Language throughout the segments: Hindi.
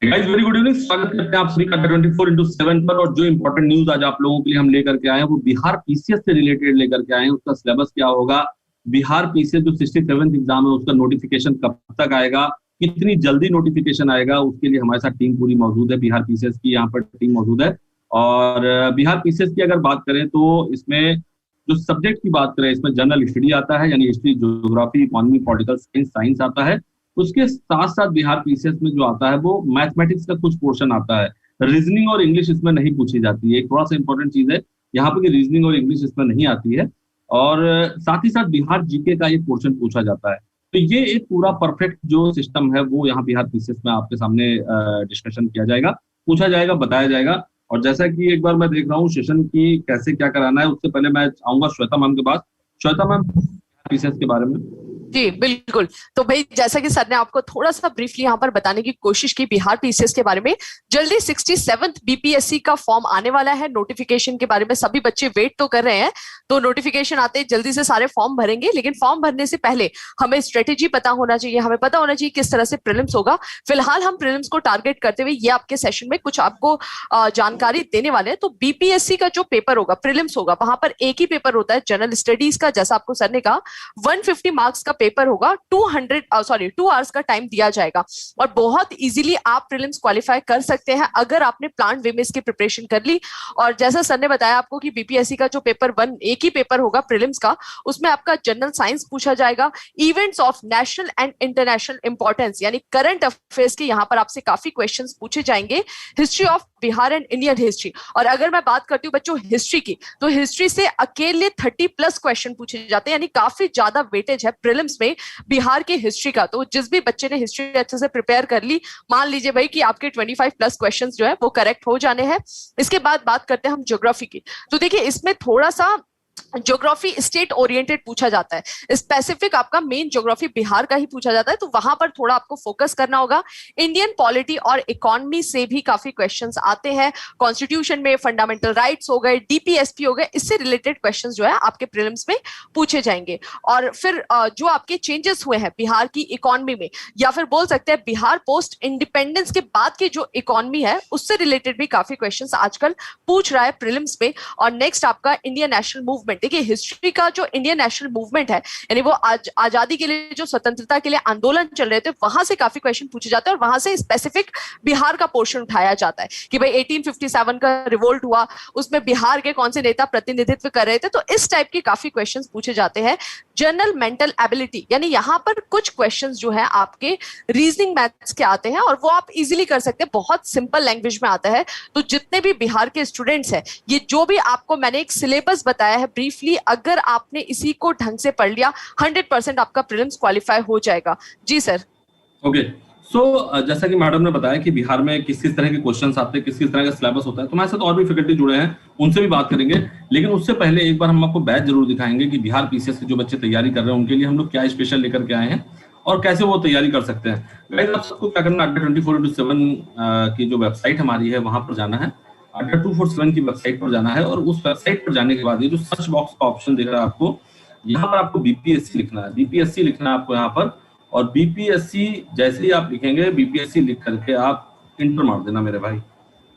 गाइस वेरी गुड इवनिंग, स्वागत करते हैं आप सभी का 24x7 पर। और जो इंपॉर्टेंट न्यूज आज आप लोगों के लिए हम लेकर के आए हैं वो बिहार पीसीएस से रिलेटेड लेकर के आए हैं। उसका सिलेबस क्या होगा, बिहार पीसीएस जो 67th एग्जाम है उसका नोटिफिकेशन कब तक आएगा, कितनी जल्दी नोटिफिकेशन आएगा, उसके लिए हमारे साथ टीम पूरी मौजूद है। बिहार पीसीएस की यहाँ पर टीम मौजूद है। और बिहार पीसीएस की अगर बात करें तो इसमें जो सब्जेक्ट की बात करें, इसमें जनरल स्टडी आता है, यानी history, geography, economy, political science, science आता है। उसके साथ साथ बिहार पीसीएस में जो आता है वो मैथमेटिक्स का कुछ पोर्शन आता है। रीजनिंग और इंग्लिश इसमें नहीं पूछी जाती है, एक थोड़ा सा इंपॉर्टेंट चीज है यहाँ पर कि रीजनिंग और इंग्लिश इसमें नहीं आती है। और साथ ही साथ बिहार जीके का एक पोर्शन पूछा जाता है। तो ये एक पूरा परफेक्ट जो सिस्टम है वो यहाँ बिहार पीसीएस में आपके सामने डिस्कशन किया जाएगा, पूछा जाएगा, बताया जाएगा। और जैसा कि एक बार मैं देख रहा हूँ सेशन की कैसे क्या कराना है, उससे पहले मैं आऊंगा श्वेता मैम के पास। श्वेता मैम, पीसीएस के बारे में। जी बिल्कुल। तो भाई जैसा कि सर ने आपको थोड़ा सा ब्रीफली यहाँ पर बताने की कोशिश की बिहार पीसीएस के बारे में, जल्दी 67th बीपीएससी का फॉर्म आने वाला है। नोटिफिकेशन के बारे में सभी बच्चे वेट तो कर रहे हैं, तो नोटिफिकेशन आते ही जल्दी से सारे फॉर्म भरेंगे। लेकिन फॉर्म भरने से पहले हमें स्ट्रेटेजी पता होना चाहिए, हमें पता होना चाहिए किस तरह से प्रीलिम्स होगा। फिलहाल हम प्रीलिम्स को टारगेट करते हुए ये आपके सेशन में कुछ आपको जानकारी देने वाले हैं। तो बीपीएससी का जो पेपर होगा, प्रीलिम्स होगा, वहां पर एक ही पेपर होता है जनरल स्टडीज का। जैसा आपको सर ने कहा 150 मार्क्स का पेपर होगा, 2 आवर्स का टाइम दिया जाएगा और बहुत इजीली आप प्रीलिम्स क्वालिफाई कर सकते हैं अगर आपने प्लान वे में इसकी प्रिपरेशन कर ली। और जैसा सर ने बताया आपको कि बीपीएससी का जो पेपर 1 एक ही पेपर होगा प्रीलिम्स का, उसमें आपका जनरल साइंस पूछा जाएगा, events of national and international importance यानी करंट अफेयर्स के यहाँ पर आपसे काफी क्वेश्चंस पूछे जाएंगे, history of Bihar and Indian history. और अगर मैं बात करती हूँ बच्चों हिस्ट्री की, तो हिस्ट्री से अकेले 30+ क्वेश्चन पूछे जाते हैं, यानी काफी ज्यादा वेटेज है प्रीलिम्स में बिहार की हिस्ट्री का। तो जिस भी बच्चे ने हिस्ट्री अच्छे से प्रिपेयर कर ली, मान लीजिए भाई कि आपके 25+ क्वेश्चंस जो है वो करेक्ट हो जाने हैं। इसके बाद बात करते हैं हम ज्योग्राफी की। तो देखिए इसमें थोड़ा सा ज्योग्राफी स्टेट ओरिएंटेड पूछा जाता है, स्पेसिफिक आपका मेन ज्योग्राफी बिहार का ही पूछा जाता है, तो वहां पर थोड़ा आपको फोकस करना होगा। इंडियन पॉलिटी और इकोनॉमी से भी काफी क्वेश्चंस आते हैं, कॉन्स्टिट्यूशन में फंडामेंटल राइट्स हो गए, डीपीएसपी हो गए, इससे रिलेटेड क्वेश्चंस जो है आपके प्रीलिम्स में पूछे जाएंगे। और फिर जो आपके चेंजेस हुए हैं बिहार की इकोनॉमी में, या फिर बोल सकते हैं बिहार पोस्ट इंडिपेंडेंस के बाद की जो इकोनॉमी है उससे रिलेटेड भी काफी क्वेश्चंस आजकल पूछ रहा है प्रीलिम्स में। और नेक्स्ट आपका इंडियन नेशनल मूवमेंट। देखिए हिस्ट्री का जो इंडियन नेशनल मूवमेंट है, यानी वो आजादी के लिए जो स्वतंत्रता के लिए आंदोलन चल रहे थे, वहां से काफी क्वेश्चन पूछे जाते हैं और वहां से स्पेसिफिक बिहार का पोर्शन उठाया जाता है कि भाई 1857 का रिवोल्ट हुआ, उसमें बिहार के कौन से नेता प्रतिनिधित्व कर रहे थे। तो इस टाइप के काफी क्वेश्चंस पूछे जाते हैं। जनरल मेंटल एबिलिटी, यानी यहाँ पर कुछ क्वेश्चंस जो है आपके रीजनिंग मैथ्स के आते हैं और वो आप इजीली कर सकते हैं, बहुत सिंपल लैंग्वेज में आता है। तो जितने भी बिहार के स्टूडेंट्स हैं, ये जो भी आपको मैंने एक सिलेबस बताया है ब्रीफली, अगर आपने इसी को ढंग से पढ़ लिया 100% आपका प्रीलिम्स क्वालिफाई हो जाएगा। जी सर। ओके, सो जैसा कि मैडम ने बताया कि बिहार में किस किस तरह के क्वेश्चंस आते हैं, किस किस तरह का सिलेबस होता है, तो हमारे साथ और भी फैकल्टी जुड़े हैं, उनसे भी बात करेंगे। लेकिन उससे पहले एक बार हम आपको बैच जरूर दिखाएंगे कि बिहार पीसीएस के जो बच्चे तैयारी कर रहे हैं उनके लिए हम लोग क्या स्पेशल लेकर के आए हैं और कैसे वो तैयारी कर सकते हैं। आप सबको क्या करना, 24x7 की जो वेबसाइट हमारी है वहां पर जाना है, 24x7 की वेबसाइट पर जाना है। और उस वेबसाइट पर जाने के बाद ये जो सर्च बॉक्स का ऑप्शन दिख रहा है आपको, यहाँ पर आपको बीपीएससी लिखना है, बीपीएससी लिखना है आपको यहाँ पर। और बीपीएससी जैसे ही आप लिखेंगे, बीपीएससी लिख करके आप इंटर मार देना मेरे भाई,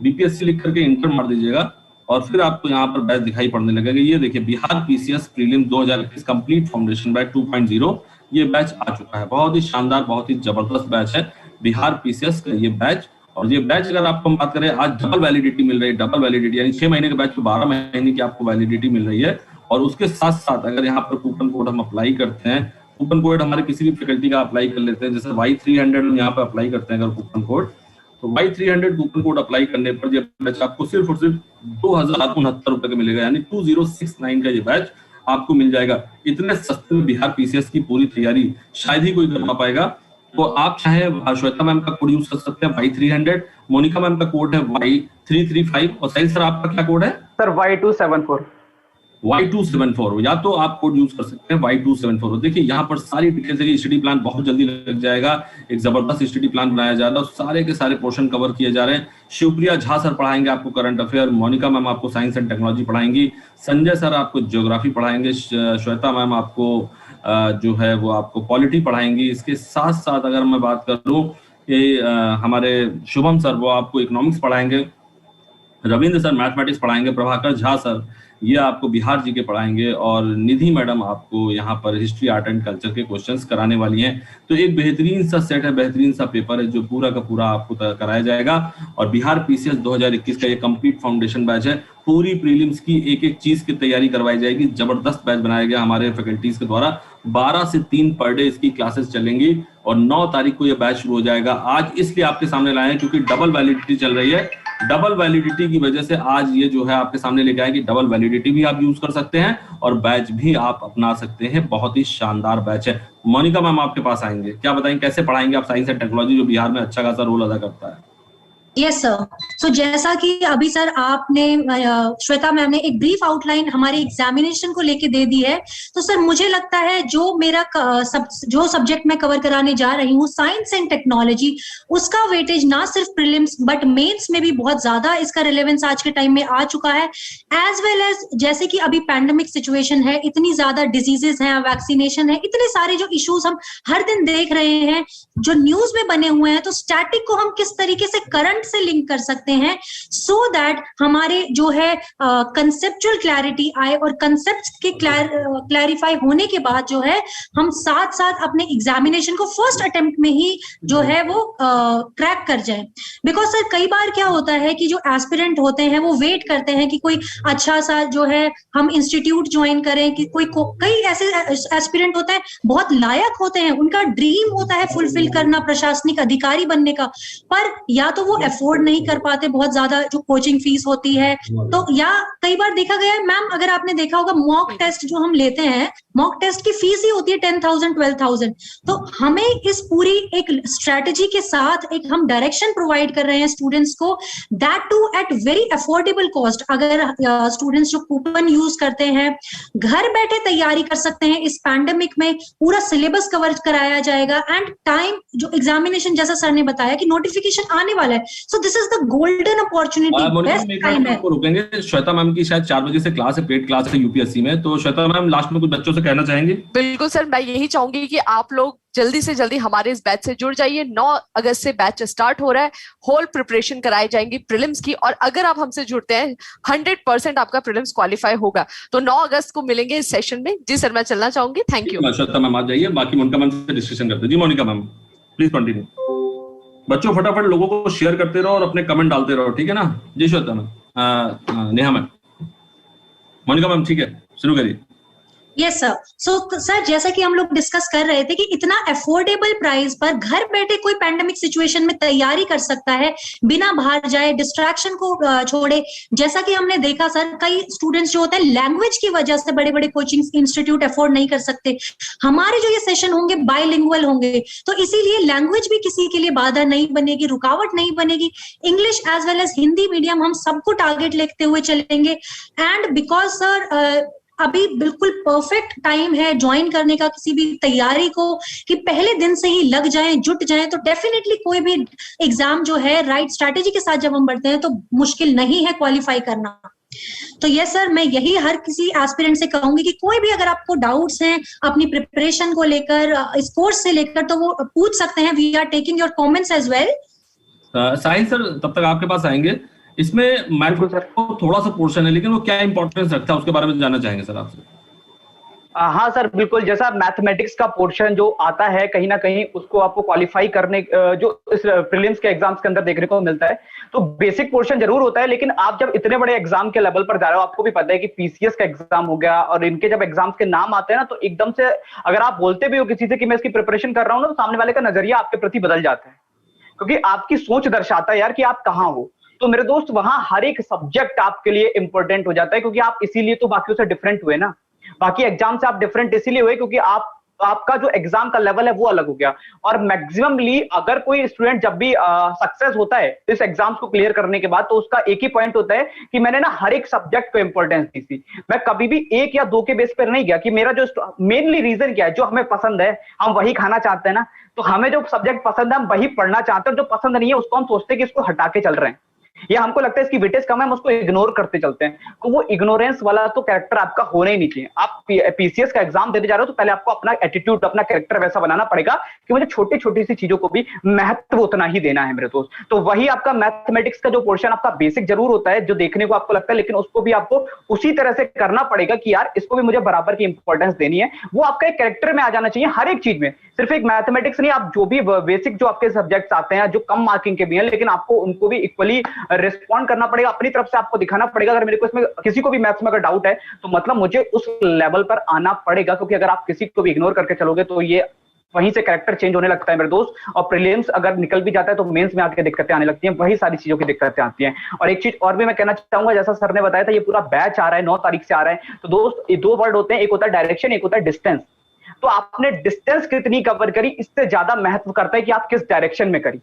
बीपीएससी लिख करके इंटर मार दीजिएगा और फिर आपको यहाँ पर बैच दिखाई पड़ने लगेगा। ये देखिए Bihar PCS prelim 2021 complete foundation batch 2.0, ये बैच आ चुका है। बहुत ही शानदार, बहुत ही जबरदस्त बैच है बिहार पीसीएस का ये बैच। और ये बैच अगर आपको हम बात करें, आज डबल वैलिडिटी मिल रही है, डबल वैलिडिटी यानी 6 महीने के बैच को 12 महीने की आपको वैलिडिटी मिल रही है। और उसके साथ साथ अगर यहाँ पर कूपन कोड हम अप्लाई करते हैं, कूपन कोड हमारे किसी भी फैकल्टी का अप्लाई कर लेते हैं, जैसे Y300 हम यहाँ पर अप्लाई करते हैं अगर कूपन कोड, तो Y300 कूपन कोड अप्लाई करने पर ये बैच आपको सिर्फ और सिर्फ 2069 रुपए का मिलेगा, यानी 2069 का ये बैच आपको मिल जाएगा। इतने सस्ते में बिहार पीसीएस की पूरी तैयारी शायद ही कोई कर पाएगा। तो आप चाहे श्वेता मैम का कोड यूज कर सकते हैं Y300, मोनिका मैम का कोड है Y335 और साहिल सर आपका क्या कोड है? Sir Y274। Y274, या तो आप कोड यूज कर सकते हैं Y274। देखिए यहाँ पर सारी डिटेल्स है, स्टडी प्लान बहुत जल्दी लग जाएगा, एक जबरदस्त स्टडी प्लान बनाया जा रहा है और सारे के सारे पोर्शन कवर किए जा रहे हैं। शिवप्रिया झा सर पढ़ाएंगे आपको करंट अफेयर, मोनिका मैम आपको साइंस एंड टेक्नोलॉजी पढ़ाएंगी, संजय सर आपको ज्योग्राफी पढ़ाएंगे, श्वेता मैम आपको जो है वो आपको पॉलिटी पढ़ाएंगी। इसके साथ साथ अगर मैं बात करूं कि हमारे शुभम सर वो आपको इकोनॉमिक्स पढ़ाएंगे, रविंद्र सर मैथमेटिक्स पढ़ाएंगे, प्रभाकर झा सर ये आपको बिहार जी के पढ़ाएंगे, और निधि मैडम आपको यहाँ पर हिस्ट्री आर्ट एंड कल्चर के क्वेश्चंस कराने वाली हैं। तो एक बेहतरीन सा सेट है, बेहतरीन सा पेपर है जो पूरा का पूरा आपको कराया जाएगा। और बिहार पीसीएस 2021 का ये कंप्लीट फाउंडेशन बैच है, पूरी प्रीलिम्स की एक एक चीज की तैयारी करवाई जाएगी। जबरदस्त बैच बनाया गया हमारे फैकल्टीज के द्वारा, 12 से 3 पर डे इसकी क्लासेस चलेंगी और 9 तारीख को ये बैच शुरू हो जाएगा। आज इसलिए आपके सामने लाए हैं क्योंकि डबल वैलिडिटी चल रही है। डबल वैलिडिटी की वजह से आज ये जो है आपके सामने लेके आए कि डबल वैलिडिटी भी आप यूज कर सकते हैं और बैच भी आप अपना सकते हैं। बहुत ही शानदार बैच है। मोनिका मैम आपके पास आएंगे, क्या बताएंगे कैसे पढ़ाएंगे आप साइंस एंड टेक्नोलॉजी जो बिहार में अच्छा खासा रोल अदा करता है? Yes sir. सो जैसा कि अभी सर आपने श्वेता मैम ने एक ब्रीफ आउटलाइन हमारे एग्जामिनेशन को लेके दे दी है, तो सर मुझे लगता है जो मेरा जो सब्जेक्ट मैं कवर कराने जा रही हूँ साइंस एंड टेक्नोलॉजी, उसका वेटेज ना सिर्फ प्रीलिम्स बट मेंस में भी बहुत ज्यादा इसका रिलेवेंस आज के टाइम में आ चुका है। एज वेल एज जैसे कि अभी पैंडेमिक सिचुएशन है, इतनी ज्यादा डिजीजेस हैं, वैक्सीनेशन है, इतने सारे जो इश्यूज हम हर दिन देख रहे हैं जो न्यूज में बने हुए हैं, तो स्टैटिक को हम किस तरीके से करंट से लिंक कर सकते हैं सो दैट हमारे जो है कंसेप्चुअल क्लैरिटी आए और कंसेप्ट्स के क्लैरिफाई होने के बाद जो है हम साथ साथ अपने एग्जामिनेशन को फर्स्ट अटेम्प्ट में ही जो है वो क्रैक कर जाए। बिकॉज सर कई बार क्या होता है कि जो एस्पिरेंट होते हैं वो वेट करते हैं कि कोई अच्छा सा जो है हम इंस्टीट्यूट ज्वाइन करें, कि कई ऐसे एस्पिरेंट होते हैं बहुत लायक होते हैं, उनका ड्रीम होता है फुलफिल करना प्रशासनिक अधिकारी बनने का, पर या तो वो अफोर्ड नहीं कर पाते, बहुत ज्यादा जो कोचिंग फीस होती है, तो या कई बार देखा गया है मैम, अगर आपने देखा होगा मॉक टेस्ट जो हम लेते हैं, मॉक टेस्ट की फीस ही होती है 10,000 12,000। तो हमें इस पूरी एक स्ट्रेटेजी के साथ एक हम डायरेक्शन प्रोवाइड कर रहे हैं स्टूडेंट्स को, that too at very affordable cost. अगर स्टूडेंट्स जो कूपन यूज करते हैं घर बैठे तैयारी कर सकते हैं, इस पैंडेमिक में पूरा सिलेबस कवर कराया जाएगा एंड टाइम जो एग्जामिनेशन जैसा सर ने बताया कि नोटिफिकेशन आने वाला है, so this is the golden opportunity, best time है। रुकेंगे, श्वेता मैम की शायद 4 बजे से क्लास है, पेड क्लास है यूपीएससी में, तो श्वेता मैम लास्ट में कुछ बच्चों से कहना चाहेंगे? बिल्कुल सर, मैं यही चाहूंगी कि आप लोग जल्दी से जल्दी हमारे इस बैच से जुड़ जाइए। 9 अगस्त से बैच स्टार्ट हो रहा है, होल प्रिपरेशन कराई जाएंगी प्रीलिम्स की, और अगर आप हमसे जुड़ते हैं 100% आपका प्रीलिम्स क्वालिफाई होगा। तो 9 अगस्त को मिलेंगे इस सेशन में। जी सर, मैं चलना चाहूंगी। Thank you. श्वेता मैम आ जाइए, बाकी मोनिका मैम से डिस्कशन करते हैं। जी मोनिका मैम प्लीज कंटिन्यू। बच्चों फटाफट लोगों को शेयर करते रहो और अपने कमेंट डालते रहो, ठीक है ना? जी Shweta ma'am, Neha ma'am, Monika ma'am, ठीक है, शुरू करिए। Yes sir. सो सर जैसा कि हम लोग डिस्कस कर रहे थे कि इतना अफोर्डेबल प्राइस पर घर बैठे कोई पैंडेमिक सिचुएशन में तैयारी कर सकता है बिना बाहर जाए, डिस्ट्रैक्शन को छोड़े। जैसा कि हमने देखा सर, कई स्टूडेंट्स जो होते हैं लैंग्वेज की वजह से बड़े बड़े कोचिंग इंस्टीट्यूट अफोर्ड नहीं कर सकते। हमारे जो ये सेशन होंगे बाइलिंगुअल होंगे, तो इसीलिए लैंग्वेज भी किसी के लिए बाधा नहीं बनेगी, रुकावट नहीं बनेगी। English as well as Hindi medium हम सबको टारगेट लेते हुए चलेंगे। एंड बिकॉज सर अभी बिल्कुल परफेक्ट टाइम है ज्वाइन करने का किसी भी तैयारी को, कि पहले दिन से ही लग जाएं, जुट जाएं, तो डेफिनेटली कोई भी एग्जाम जो है राइट स्ट्रैटेजी के साथ जब हम बढ़ते हैं तो मुश्किल नहीं है क्वालिफाई करना। तो ये सर मैं यही हर किसी एस्पिरेंट से कहूंगी कि कोई भी अगर आपको डाउट्स हैं अपनी प्रिपरेशन को लेकर, इस कोर्स से लेकर, तो वो पूछ सकते हैं। We are taking your comments as well. Sahil sir तब तक आपके पास आएंगे। इसमें मैथमेटिक्स को थोड़ा सा पोर्शन है, लेकिन वो क्या इंपॉर्टेंस रखता है उसके बारे में जानना चाहेंगे सर आपसे। हाँ सर बिल्कुल, जैसा मैथमेटिक्स का पोर्शन जो आता है कहीं ना कहीं उसको आपको क्वालिफाई करने जो इस प्रीलिम्स के एग्जाम्स के अंदर देखने को मिलता है, तो बेसिक पोर्शन जरूर होता है। लेकिन आप जब इतने बड़े एग्जाम के लेवल पर जा रहे हो, आपको भी पता है कि पीसीएस का एग्जाम हो गया, और इनके जब एग्जाम्स के नाम आते हैं ना, तो एकदम से अगर आप बोलते भी हो किसी से कि मैं इसकी प्रिपरेशन कर रहा हूँ ना, तो सामने वाले का नजरिया आपके प्रति बदल जाता है, क्योंकि आपकी सोच दर्शाता है यार कि आप कहाँ हो। तो मेरे दोस्त वहां हर एक सब्जेक्ट आपके लिए इंपॉर्टेंट हो जाता है, क्योंकि आप इसीलिए तो बाकियों से डिफरेंट हुए ना। बाकी एग्जाम से आप डिफरेंट इसीलिए हुए क्योंकि आपका जो एग्जाम का लेवल है वो अलग हो गया। और मैक्सिममली अगर कोई स्टूडेंट जब भी सक्सेस होता है इस एग्जाम्स को क्लियर करने के बाद, तो उसका एक ही पॉइंट होता है कि मैंने ना हर एक सब्जेक्ट को इंपॉर्टेंस दी थी। मैं कभी भी 1 या 2 के बेस पर नहीं गया कि मेरा जो मेनली रीजन क्या है, जो हमें पसंद है हम वही खाना चाहते हैं ना, तो हमें जो सब्जेक्ट पसंद है हम वही पढ़ना चाहते हैं, जो पसंद नहीं है उसको हम सोचते हैं कि इसको हटा के चल रहे हैं। या हमको लगता है इसकी वेटेज कम है, हम उसको इग्नोर करते चलते हैं। तो वो इग्नोरेंस वाला तो कैरेक्टर आपका होना ही नहीं चाहिए। आप पीसीएस का एग्जाम देने जा रहे हो तो पहले आपको अपना एटीट्यूड, अपना कैरेक्टर वैसा बनाना पड़ेगा कि मुझे छोटी छोटी सी चीजों को भी महत्व उतना ही देना है मेरे दोस्त। तो वही आपका मैथमेटिक्स का जो पोर्शन आपका बेसिक जरूर होता है जो देखने को आपको लगता है, लेकिन उसको भी आपको उसी तरह से करना पड़ेगा कि यार इसको भी मुझे बराबर की इंपॉर्टेंस देनी है। वो आपका एक कैरेक्टर में आ जाना चाहिए हर एक चीज में, सिर्फ एक मैथमेटिक्स नहीं, आप जो भी बेसिक जो आपके सब्जेक्ट्स आते हैं जो कम मार्किंग के भी हैं, लेकिन आपको उनको भी इक्वली रिस्पॉन्ड करना पड़ेगा, अपनी तरफ से आपको दिखाना पड़ेगा। अगर मेरे को इसमें किसी को भी मैथ्स में अगर डाउट है तो मतलब मुझे उस लेवल पर आना पड़ेगा, क्योंकि अगर आप किसी को भी इग्नोर करके चलोगे तो ये वहीं से कैरेक्टर चेंज होने लगता है मेरे दोस्त। और प्रीलिम्स अगर निकल भी जाता है तो मेंस में आके दिक्कतें आने लगती हैं, वही सारी चीजों की दिक्कतें आती हैं। और एक चीज और भी मैं कहना चाहूंगा, जैसा सर ने बताया था ये पूरा बैच आ रहा है 9 तारीख से आ रहा है, तो दोस्त ये 2 वर्ड होते हैं, एक होता है डायरेक्शन, एक होता है डिस्टेंस। तो आपने डिस्टेंस कितनी कवर करी इससे ज्यादा महत्व करता है कि आप किस डायरेक्शन में करी।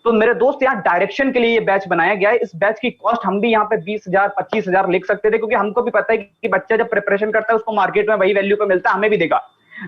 तो मेरे दोस्त यहाँ डायरेक्शन के लिए ये बैच बनाया गया है। इस बैच की कॉस्ट हम भी यहाँ पे 20,000 25,000 लिख सकते थे, क्योंकि हमको भी पता है कि बच्चा जब प्रिपरेशन करता है उसको मार्केट में वही वैल्यू पे मिलता है, हमें भी देगा।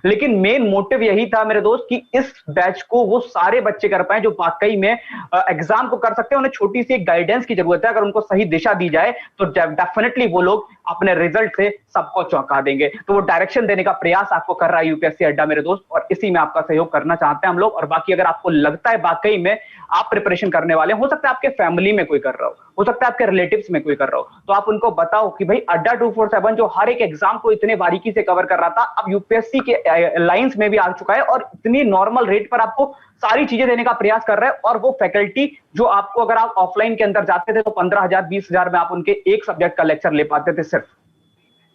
लेकिन मेन मोटिव यही था मेरे दोस्त कि इस बैच को वो सारे बच्चे कर पाए जो वाकई में एग्जाम को कर सकते हैं। उन्हें छोटी सी एक गाइडेंस की जरूरत है, अगर उनको सही दिशा दी जाए तो डेफिनेटली वो लोग अपने रिजल्ट से सबको चौंका देंगे। तो वो डायरेक्शन देने का प्रयास आपको कर रहा है यूपीएससी अड्डा मेरे दोस्त, और इसी में आपका सहयोग करना चाहते हैं हम लोग। और बाकी अगर आपको लगता है वाकई में आप प्रिपरेशन करने वाले, हो सकता है आपके फैमिली में कोई कर रहा हो सकता है आपके रिलेटिव्स में कोई कर रहा हो, तो आप उनको बताओ कि भाई अड्डा 247 जो हर एक एग्जाम को इतने बारीकी से कवर कर रहा था, अब यूपीएससी के लाइंस में भी आ चुका है और इतनी नॉर्मल रेट पर आपको सारी चीजें देने का प्रयास कर रहा है। और वो फैकल्टी जो आपको अगर आप ऑफलाइन के अंदर जाते थे तो 15,000 20,000 में आप उनके एक सब्जेक्ट का लेक्चर ले पाते थे सिर्फ,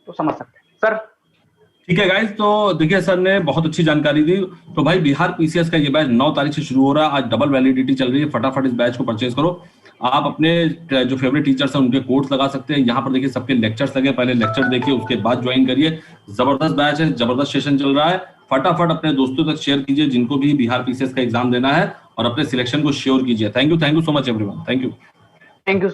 तो समझ सकते हैं सर। ठीक है गाइस, तो देखिए सर ने बहुत अच्छी जानकारी दी। तो भाई बिहार पीसीएस का ये बैच 9 तारीख से शुरू हो रहा है, आज डबल वैलिडिटी चल रही है, फटाफट इस बैच को परचेज करो। आप अपने जो फेवरेट टीचर्स हैं उनके कोर्स लगा सकते हैं। यहाँ पर देखिए सबके लेक्चर्स लगे, पहले लेक्चर देखिए उसके बाद ज्वाइन करिए। जबरदस्त बैच है, जबरदस्त सेशन चल रहा है, फटाफट अपने दोस्तों तक शेयर कीजिए जिनको भी बिहार पीसीएस का एग्जाम देना है, और अपने सिलेक्शन को श्योर कीजिए। Thank you so much everyone, thank you.